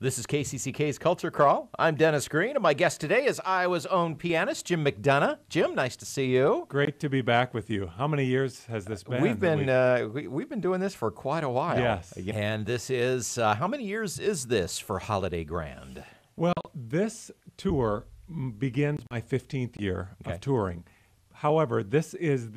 This is KCCK's Culture Crawl. I'm Dennis Green, and my guest today is Iowa's own pianist, Jim McDonough. Jim, nice to see you. Great to be back with you. How many years has this been? We've been doing this for quite a while. Yes. And this is, how many years is this for Holiday Grande? Well, this tour begins my 15th year of touring. However, this is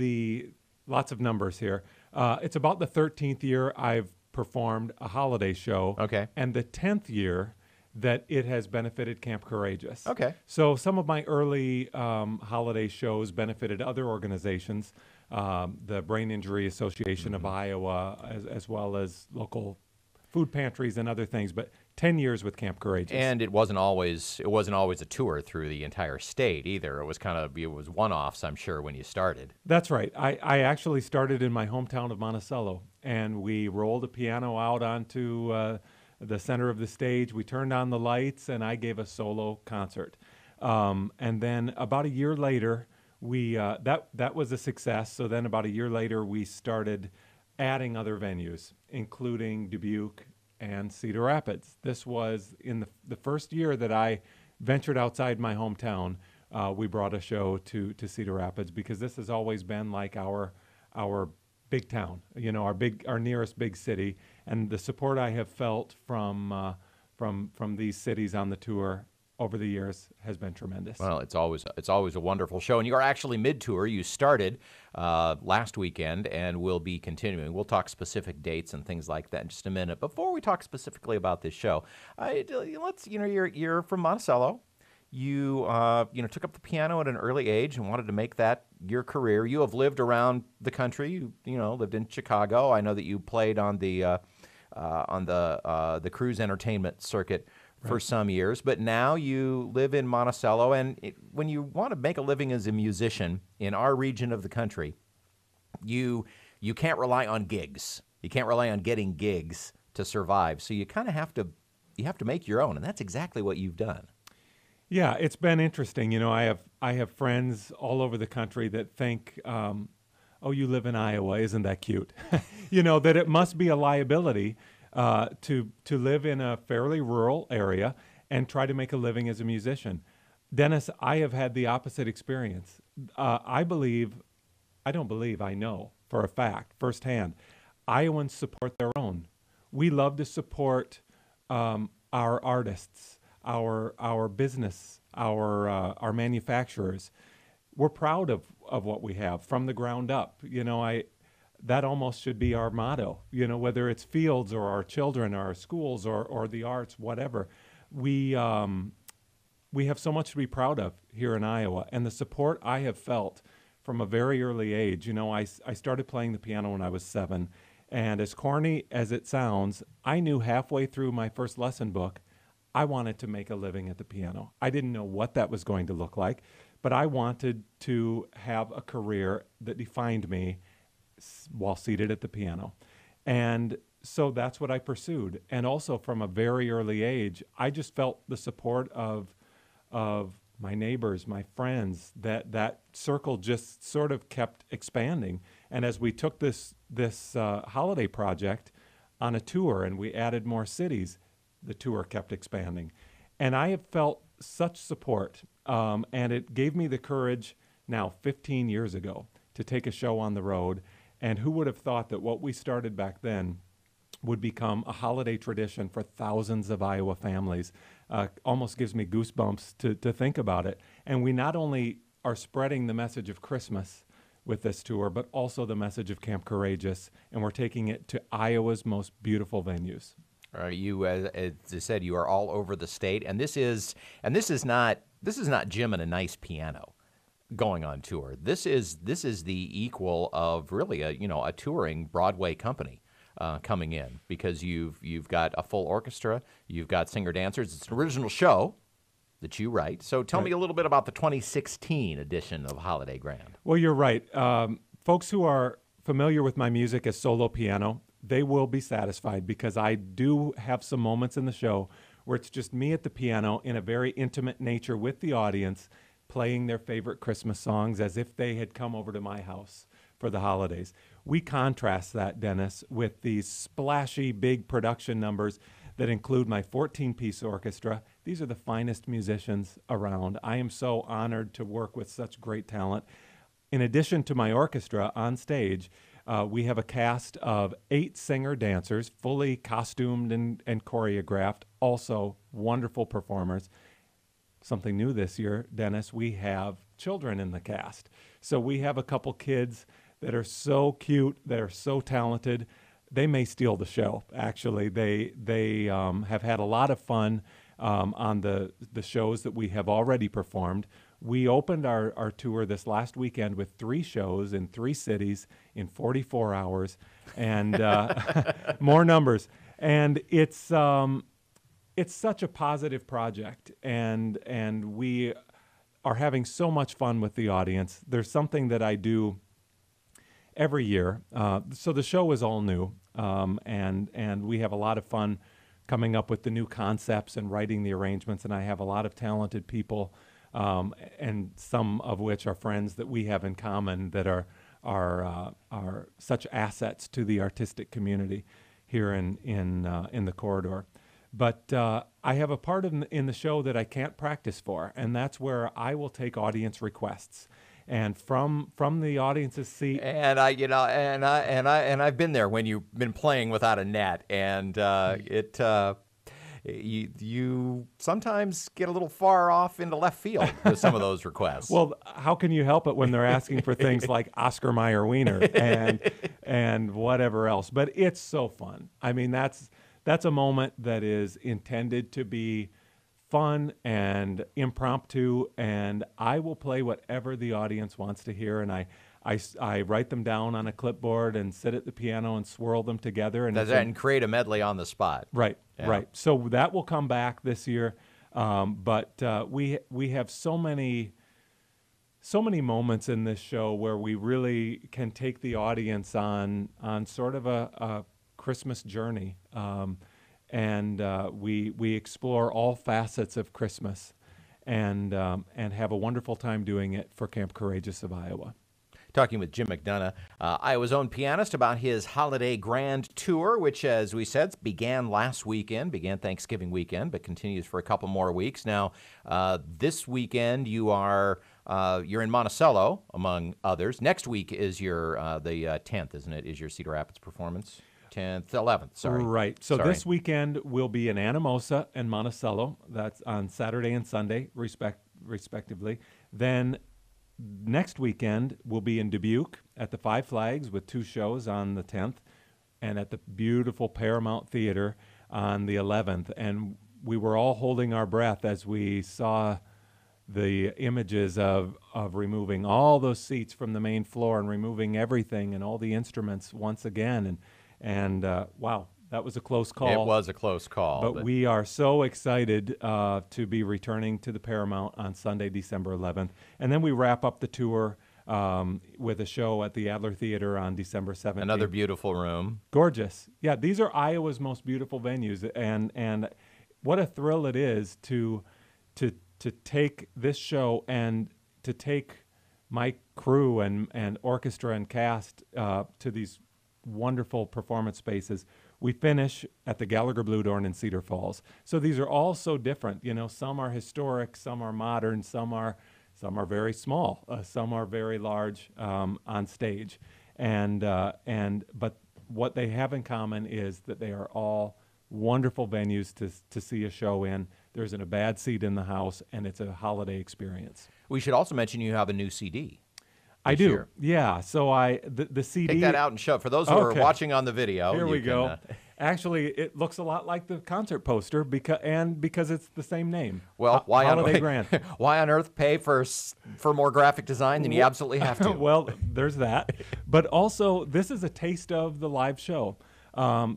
lots of numbers here. It's about the 13th year I've performed a holiday show. Okay. And the 10th year that it has benefited Camp Courageous. Okay. So some of my early holiday shows benefited other organizations, the Brain Injury Association of Iowa, as well as local food pantries and other things, but 10 years with Camp Courageous. And it wasn't always a tour through the entire state either. It was one-offs, I'm sure, when you started. That's right. I actually started in my hometown of Monticello, and we rolled a piano out onto the center of the stage. We turned on the lights, and I gave a solo concert. And then about a year later, that was a success. So then about a year later, we started adding other venues, including Dubuque and Cedar Rapids. This was in the first year that I ventured outside my hometown. We brought a show to Cedar Rapids because this has always been like our big town, our nearest big city, and the support I have felt from these cities on the tour over the years has been tremendous. Well, it's always a wonderful show, and you are actually mid-tour. You started last weekend and will be continuing. We'll talk specific dates and things like that in just a minute. Before we talk specifically about this show, you're from Monticello. You took up the piano at an early age and wanted to make that your career. You have lived around the country. You lived in Chicago. I know that you played on the cruise entertainment circuit for some years, but now you live in Monticello, and when you want to make a living as a musician in our region of the country, you can't rely on gigs. You can't rely on getting gigs to survive. So you kind of have to make your own, and that's exactly what you've done. Yeah, it's been interesting. I have friends all over the country that think, oh, you live in Iowa, isn't that cute? That it must be a liability to live in a fairly rural area and try to make a living as a musician. Dennis, I have had the opposite experience. I know for a fact, firsthand, Iowans support their own. We love to support our artists, our business, our manufacturers. We're proud of what we have from the ground up. That almost should be our motto, whether it's fields or our children or our schools or the arts, whatever. We have so much to be proud of here in Iowa, and the support I have felt from a very early age. I started playing the piano when I was 7, and as corny as it sounds, I knew halfway through my first lesson book I wanted to make a living at the piano. I didn't know what that was going to look like, but I wanted to have a career that defined me while seated at the piano. And so that's what I pursued. And also from a very early age, I just felt the support of my neighbors, my friends, that circle just sort of kept expanding. And as we took this holiday project on a tour and we added more cities, the tour kept expanding. And I have felt such support, and it gave me the courage now 15 years ago to take a show on the road. And who would have thought that what we started back then would become a holiday tradition for thousands of Iowa families? Almost gives me goosebumps to think about it. And we not only are spreading the message of Christmas with this tour, but also the message of Camp Courageous, and we're taking it to Iowa's most beautiful venues. You, as I said, you are all over the state, and this is not Jim and a nice piano going on tour. This is the equal of really a touring Broadway company coming in, because you've got a full orchestra, you've got singer dancers. It's an original show that you write. So tell me a little bit about the 2016 edition of Holiday Grande. Well, you're right. Folks who are familiar with my music as solo piano, they will be satisfied, because I do have some moments in the show where it's just me at the piano in a very intimate nature with the audience, playing their favorite Christmas songs as if they had come over to my house for the holidays. We contrast that, Dennis, with these splashy big production numbers that include my 14-piece orchestra. These are the finest musicians around. I am so honored to work with such great talent. In addition to my orchestra on stage, we have a cast of 8 singer-dancers, fully costumed and choreographed, also wonderful performers. Something new this year, Dennis, we have children in the cast. So we have a couple kids that are so cute, that are so talented. They may steal the show, actually. They have had a lot of fun on the shows that we have already performed. We opened our tour this last weekend with 3 shows in 3 cities in 44 hours, and more numbers. And it's such a positive project, and we are having so much fun with the audience. There's something that I do every year. So the show is all new, and we have a lot of fun coming up with the new concepts and writing the arrangements, and I have a lot of talented people, and some of which are friends that we have in common that are such assets to the artistic community here in the corridor. But I have a part in the show that I can't practice for, and that's where I will take audience requests. And from the audience's seat, and I've been there when you've been playing without a net, and you sometimes get a little far off into left field with some of those requests. Well, how can you help it when they're asking for things like Oscar Mayer Wiener and whatever else? But it's so fun. I mean, that's a moment that is intended to be fun and impromptu, and I will play whatever the audience wants to hear, and I write them down on a clipboard and sit at the piano and swirl them together and create a medley on the spot. Right, yeah. Right. So that will come back this year, but we have so many moments in this show where we really can take the audience on sort of a Christmas journey. And we explore all facets of Christmas, and have a wonderful time doing it for Camp Courageous of Iowa. Talking with Jim McDonough, Iowa's own pianist, about his Holiday Grande tour, which, as we said, began Thanksgiving weekend, but continues for a couple more weeks. Now, this weekend you're in Monticello, among others. Next week is the 10th, isn't it? Is your Cedar Rapids performance? 10th, 11th, sorry. Right. So this weekend we'll be in Anamosa and Monticello. That's on Saturday and Sunday, respectively. Then next weekend we'll be in Dubuque at the Five Flags with 2 shows on the 10th, and at the beautiful Paramount Theater on the 11th. And we were all holding our breath as we saw the images of removing all those seats from the main floor and removing everything and all the instruments once again. And wow, that was a close call. It was a close call. But we are so excited to be returning to the Paramount on Sunday, December 11th. And then we wrap up the tour with a show at the Adler Theater on December 17th. Another beautiful room. Gorgeous. Yeah, these are Iowa's most beautiful venues. And what a thrill it is to take this show and to take my crew and orchestra and cast to these wonderful performance spaces. We finish at the Gallagher Blue Dorn in Cedar Falls. So these are all so different. You know, some are historic, some are modern, some are very small, some are very large on stage. But what they have in common is that they are all wonderful venues to see a show in. There isn't a bad seat in the house, and it's a holiday experience. We should also mention you have a new CD. I do, year. Yeah. So the CD. Take that out and show. For those who are watching on the video, here we go. Actually, it looks a lot like the concert poster because it's the same name. Well, why Holiday Grande? Why on earth pay for more graphic design than you absolutely have to? Well, there's that. But also, this is a taste of the live show.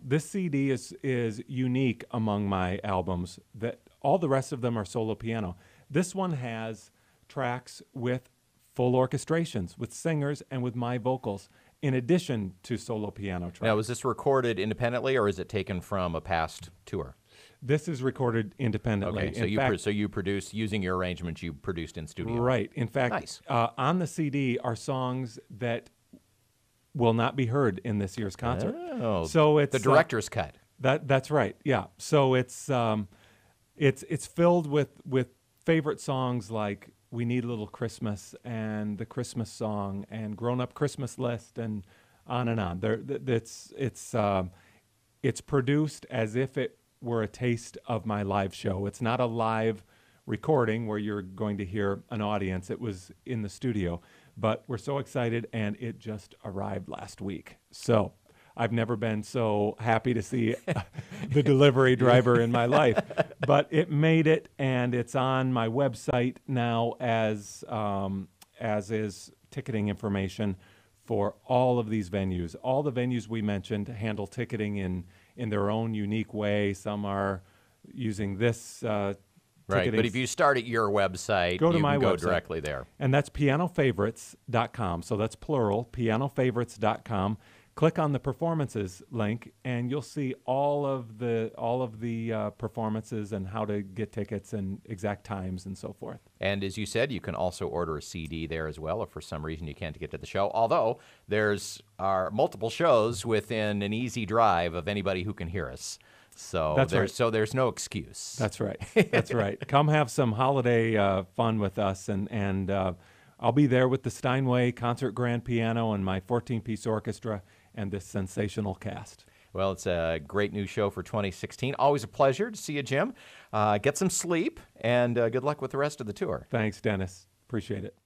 This CD is unique among my albums. That all the rest of them are solo piano. This one has tracks with full orchestrations, with singers and with my vocals, in addition to solo piano tracks. Now, was this recorded independently, or is it taken from a past tour? This is recorded independently. Okay, so you produced, using your arrangements you produced in studio. Right. In fact, nice. On the CD are songs that will not be heard in this year's concert. Oh, so it's the director's cut. That's right. Yeah. So it's filled with favorite songs like "We Need a Little Christmas" and "The Christmas Song" and "Grown Up Christmas List" and on and on. It's produced as if it were a taste of my live show. It's not a live recording where you're going to hear an audience. It was in the studio, but we're so excited, and it just arrived last week. So I've never been so happy to see the delivery driver in my life, but it made it, and it's on my website now as is ticketing information for all of these venues. All the venues we mentioned handle ticketing in their own unique way. Some are using this Right, but if you start at your website, go to you my can go website directly there. And that's pianofavorites.com. So that's plural, pianofavorites.com. Click on the performances link, and you'll see all of the performances and how to get tickets and exact times and so forth. And as you said, you can also order a CD there as well if for some reason you can't get to the show. Although there's multiple shows within an easy drive of anybody who can hear us. So there's no excuse. That's right. That's right. Come have some holiday fun with us, and I'll be there with the Steinway Concert Grand Piano and my 14-piece orchestra and this sensational cast. Well, it's a great new show for 2016. Always a pleasure to see you, Jim. Get some sleep, and good luck with the rest of the tour. Thanks, Dennis. Appreciate it.